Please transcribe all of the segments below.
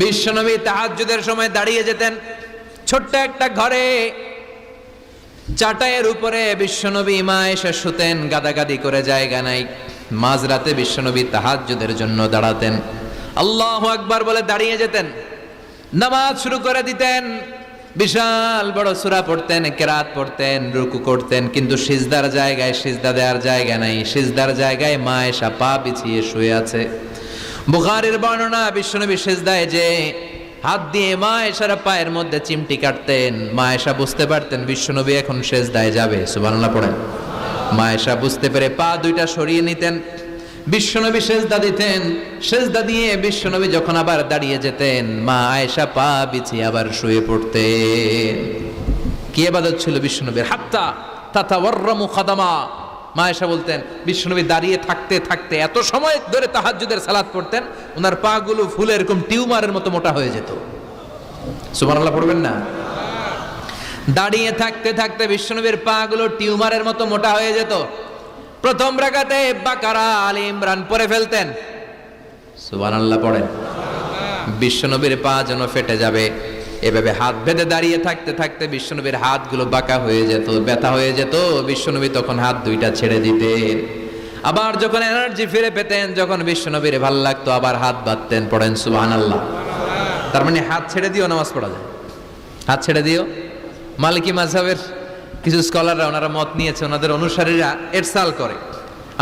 বিশ্বনবী তাহাজ্জুদের সময় দাঁড়িয়ে যেতেন। ছোট্ট একটা ঘরে চাটাইয়ের উপরে বিশ্বনবী মা এসে শুতেন, গাদাগাদি করে জায়গা নাই। মাঝরাতে বিশ্বনবী তাহাজ্জুদের জন্য দাঁড়াতেন, আল্লাহু আকবার বলে দাঁড়িয়ে যেতেন, নামাজ শুরু করে দিতেন। বিশাল বড় সূরা পড়তেন, কেরাত পড়তেন, রুকু করতেন, কিন্তু সিজদার জায়গায় সিজদা দেওয়ার জায়গা নাই। সিজদার জায়গায় মা এসা পা বিছিয়ে শুয়ে আছে। বুখারীর বর্ণনা, বিশ্বনবী সিজদায় যে হাত দিয়ে মা এসার পায়ের মধ্যে চিমটি কাটতেন। মা এসা বুঝতে পারতেন বিশ্বনবী এখন সিজদায় যাবে, সুবহানাল্লাহ পড়েন। মা এসা বুঝতে পেরে পা দুইটা সরিয়ে নিতেন, বিশ্বনবী সিজদা দিতেন। সিজদা দিয়ে বিশ্বনবী যখন আবার দাঁড়িয়ে যেতেন, মা আয়েশা পা বিছিয়ে আবার শুয়ে পড়তেন। কি ইবাদত ছিল বিশ্বনবীর! হাত্তা তাতাওয়াররামু খাদামা। মা আয়েশা বলতেন বিশ্বনবী দাঁড়িয়ে থাকতে থাকতে এত সময় ধরে তাহাজ্জুদের সালাত পড়তেন, ওনার পা গুলো ফুলে এরকম টিউমারের মতো মোটা হয়ে যেত। সুবহানাল্লাহ পড়বেন না? দাঁড়িয়ে থাকতে থাকতে বিশ্বনবীর পা গুলো টিউমারের মতো মোটা হয়ে যেত। প্রথম রাকাতে বাকারা, আলে ইমরান পড়ে ফেলতেন। সুবহানাল্লাহ পড়েন। বিশ্বনবীর পা যেন ফেটে যাবে, এভাবে হাত বেঁধে দাঁড়িয়ে থাকতে থাকতে বিশ্বনবীর হাতগুলো বাঁকা হয়ে যেত, ব্যথা হয়ে যেত। বিশ্বনবী তখন হাত দুইটা ছেড়ে দিতেন। আবার যখন এনার্জি ফিরে পেতেন, যখন বিশ্বনবীর ভালো লাগতো, আবার হাত বাঁধতেন। পড়েন সুবহানাল্লাহ। তার মানে হাত ছেড়ে দিও নামাজ পড়া যায়, হাত ছেড়ে দিও। মালিকি মাযহাবের কিছু স্কলাররা ওনারা মত নিয়েছে, ওনাদের অনুসারীরা এরসাল করে।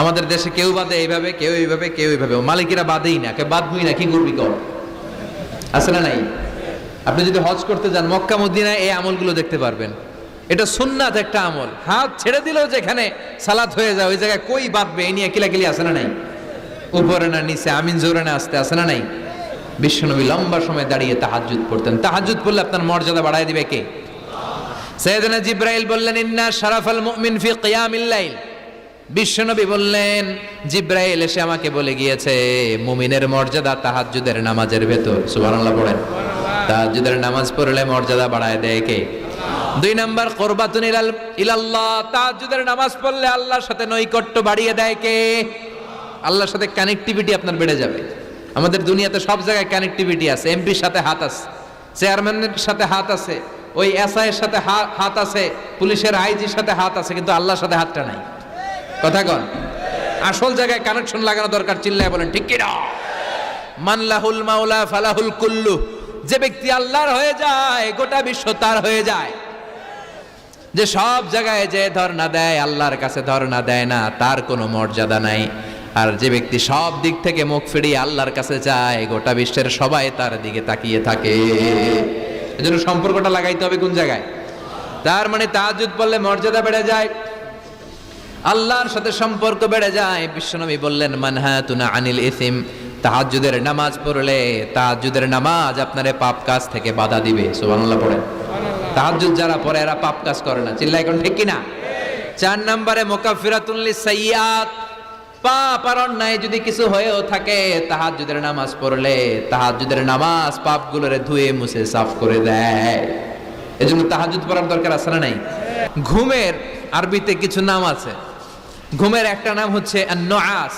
আমাদের দেশে কেউ বাদে এইভাবে, কেউ এইভাবে, কেউ এইভাবে। মালিকিরা বাদেই না, কেউ বাদবই না, কি করবি কর, আছে না নাই? আপনি যদি হজ করতে যান মক্কা মদিনায়, এই আমলগুলো দেখতে পারবেন। এটা সুন্নাত একটা আমল। হাত ছেড়ে দিলেও যেখানে সালাত হয়ে যায় ওই জায়গায় কই বাঁধবে, এই নিয়ে কিলাকিলি আছে না নাই? উপরে না নিচে, আমিন জোরে না আসতে, আছে না নাই? বিশ্বনবী লম্বা সময় দাঁড়িয়ে তাহাজ্জুদ পড়তেন। তাহাজ্জুদ পড়লে আপনার মর্যাদা বাড়ায় দিবে কে? সাইয়েদনা জিবরাইল বললেন ইন্না শারাফাল মুমিন ফি কিয়ামিল লাইল। বিশ্বনবী বললেন জিবরাইল এসে আমাকে বলে গিয়েছে মুমিনের মর্যাদা তাহাজ্জুদের নামাজের ভেতর। সুবহানাল্লাহ পড়েন। তাহাজ্জুদের নামাজ পড়লে মর্যাদা বাড়ায় দেয় কে? দুই নাম্বার কুরবাতুন ইলাল্লাহ। তাহাজ্জুদের নামাজ পড়লে আল্লাহর সাথে নৈকট্য বাড়িয়ে দেয় কে? আল্লাহর সাথে কানেক্টিভিটি আপনার বেড়ে যাবে। আমাদের দুনিয়াতে সব জায়গায় কানেক্টিভিটি আছে। এমপির সাথে হাত আছে, চেয়ারম্যানের সাথে হাত আছে, ওই এসআই এর সাথে হাত আছে, পুলিশের আইজির সাথে হাত আছে, কিন্তু আল্লাহর সাথে হাতটা নাই। কথা কন। আসল জায়গায় কানেকশন লাগানো দরকার। চিল্লায় বলেন ঠিক কি না? মান লাহুল মাওলা ফালাহুল কুল্লু। যে ব্যক্তি আল্লাহর হয়ে যায় গোটা বিশ্ব তার হয়ে যায়। যে সব জায়গায় যে ধর্ণা দেয় আল্লাহর কাছে ধর্ণা দেয় না, তার কোনো মর্যাদা নাই। আর যে ব্যক্তি সব দিক থেকে মুখ ফিরিয়ে আল্লাহর কাছে যায়, গোটা বিশ্বের সবাই তার দিকে তাকিয়ে থাকে। এজন্য সম্পর্কটা লাগাইতে হবে কোন জায়গায়? তার মানে তাহাজ্জুদ পড়লে মর্যাদা বেড়ে যায়, আল্লাহর সাথে সম্পর্ক বেড়ে যায়। বিশ্বনবী বললেন মানহাতুনা আনিল ইসিম। তাহাজ্জুদের নামাজ পড়লে তাহাজ্জুদের নামাজ আপনারে পাপ কাজ থেকে বাধা দিবে। সুবহানাল্লাহ পড়েন। তাহাজ্জুদ যারা পড়ে এরা পাপ কাজ করে না। চিল্লায় কোন ঠিক কি না? 4 নম্বরে মুকাফফিরাতুন লিসাইয়্যাত। পাপ আর অন্যায় যদি কিছু হয়েও থাকে, তাহাজ্জুদের নামাজ পড়লে তাহাজ্জুদের নামাজ পাপগুলোরে ধুয়ে মুছে সাফ করে দেয়। এজন্য তাহাজ্জুদ পড়ার দরকার আছে না নাই? ঘুমের আরবিতে কিছু নাম আছে। ঘুমের একটা নাম হচ্ছে নুআস।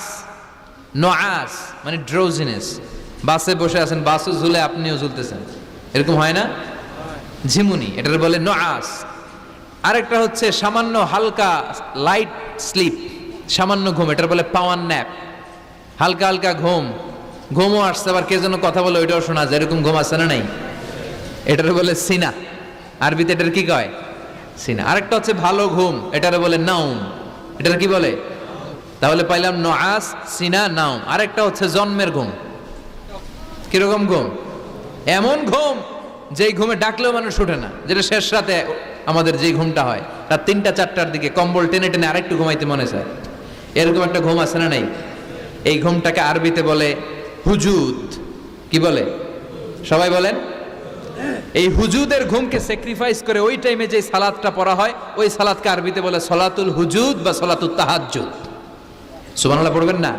নুআস মানে ড্রোজিনেস। বাসে বসে আছেন, বাসও ঝুলে আপনিও ঝুলতেছেন, এরকম হয় না? ঝিমুনি, এটার বলে নুআস। আরেকটা হচ্ছে সামান্য হালকা লাইট স্লিপ, সামান্য ঘুম, এটার বলে পাওয়ার ন্যাপ। হালকা হালকা ঘুম, ঘুমও আসছে, আবার কে যেন কথা বলে ওইটাও শোনা যায়, এরকম ঘুম আছে না নাই? এটার বলে সিনা। আরবিতে এটার কি কয়? সিনা। আরেকটা হচ্ছে ভালো ঘুম, এটার বলে নাউম। এটার কি বলে? তাহলে পাইলাম নুআস, সিনা, নাউম। আরেকটা হচ্ছে জন্মের ঘুম। কিরকম ঘুম? এমন ঘুম যেই ঘুমে ডাকলেও মানুষ ওঠে না, যেটা শেষ রাতে আমাদের যেই ঘুমটা হয়, রাত 3টা-4টার দিকে কম্বল টেনে টেনে আরেকটু ঘুমাইতে মনে চায়, এরকম একটা ঘুম আছে না নাই? এই ঘুমটাকে আরবিতে বলে হুজুদ। কি বলে? সবাই বলেন। এই হুজুদের ঘুমকে স্যাক্রিফাইস করে ওই টাইমে যে সালাতটা পড়া হয়, ওই সালাতকে আরবিতে বলে সলাতুল হুজুদ বা সলাতুত তাহাজ্জুদ। সুবহানাল্লাহ পড়বেন না?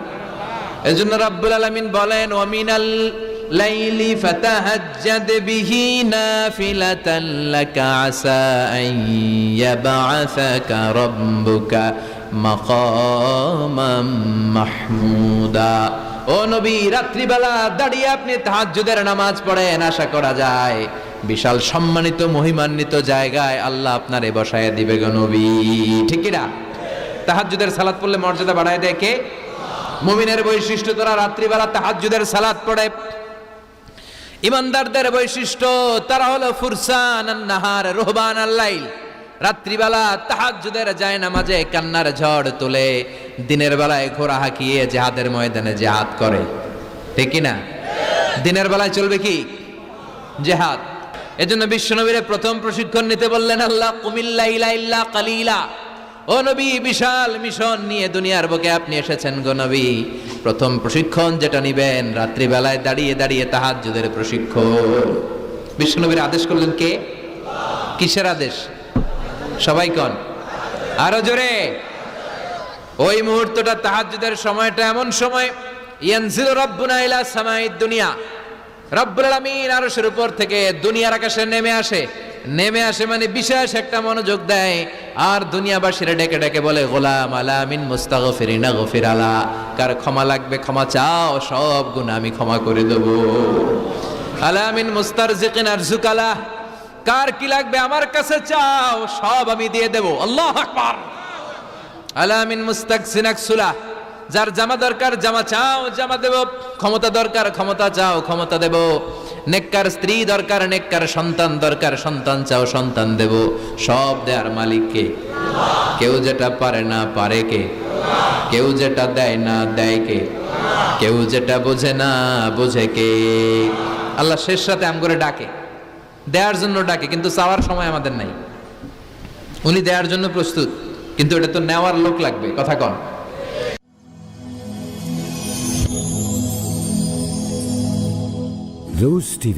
এজন্য রাব্বুল আলামিন বলেন ওয়া মিনাল লাইলি ফাতাহাজ্জাদ বিহি নাফিলাতান লাকা আসা আন ইয়াবআসাকা রাব্বুকা মাকামাম মাহমুদা। ও ও নবী, রাত্রিবেলা দাঁড়িয়ে আপনি তাহাজ্জুদের নামাজ পড়েন, আশা করা যায় বিশাল সম্মানিত মহিমান্বিত জায়গায় আল্লাহ আপনারে বসায় দিবে গো নবী। ঠিক কি না? তাহাজ্জুদের সালাত পড়লে মর্যাদা বাড়ায় দেয় কে? মুমিনের বৈশিষ্ট্য, তারা রাত্রিবেলা তাহাজ্জুদের সালাত পড়ে। ইমানদারদের বৈশিষ্ট্য, তারা হলো ফুরসান আন-নাহার রুহবান আল-লাইল। রাত্রিবেলা তাহাজ্জুদের যায় নামাজে কান্নার ঝড় তোলে, দিনের বেলায় ঘোড়া হাঁকিয়ে জিহাদের ময়দানে জিহাদ করে। ঠিক কি না? দিনের বেলায় চলবে কি? জিহাদ। এজন্য বিশ্বনবীর প্রথম প্রশিক্ষণ নিতে বললেন আল্লাহ, কুমিল লাইলা ইল্লা কালিলা। ও নবী, বিশাল মিশন নিয়ে দুনিয়ার বুকে আপনি এসেছেন গো নবী। প্রথম প্রশিক্ষণ যেটা নিবেন, রাত্রিবেলায় দাঁড়িয়ে দাঁড়িয়ে তাহাজ্জুদের প্রশিক্ষণ। বিশ্বনবীর আদেশ করলেন কে? কিসের আদেশ? সবাই কোন? আরো জোরে। ওই মুহূর্তটা তাহাজ্জুদের সময়টা এমন সময়, ইয়ানজিলু রাব্বুনা ইলা সামাইদ দুনিয়া, রব্বুল আলামিন আরশের উপর থেকে দুনিয়ার আকাশে নেমে আসে। নেমে আসে মানে বিশেষ একটা মনোযোগ দেয়, আর দুনিয়াবাসীরা ডেকে ডেকে বলে, গোলাম আলা মিন মুস্তাগফিরিনা গফির আলা। কার ক্ষমা লাগবে ক্ষমা চাও, সব গুনাহ আমি ক্ষমা করে দেব। আলা মিন মুস্তারজিকিন আরজুকালা, কার কি লাগবে আমার কাছে চাও, সব আমি দিয়ে দেব। আল্লাহু আকবার। আলা মিন মুস্তাকসিন আকসুলা, যার জামা দরকার জামা চাও, জামা দেব। ক্ষমতা দরকার ক্ষমতা চাও, ক্ষমতা দেব। নেককার স্ত্রী দরকার, নেককার সন্তান দরকার, সন্তান চাও, সন্তান দেব। সব দেয়ার মালিক কে? কেউ যেটা পারে না পারে কে? কেউ যেটা দেয় না দেয় কে? কেউ যেটা বোঝে না বোঝে কে? আল্লাহ শেষ রাতে আম করে ডাকে, দেওয়ার জন্য ডাকে, কিন্তু চাওয়ার সময় আমাদের নাই। উনি দেওয়ার জন্য প্রস্তুত, কিন্তু এটা তো নেওয়ার লোক লাগবে। কথা কন। Rose TV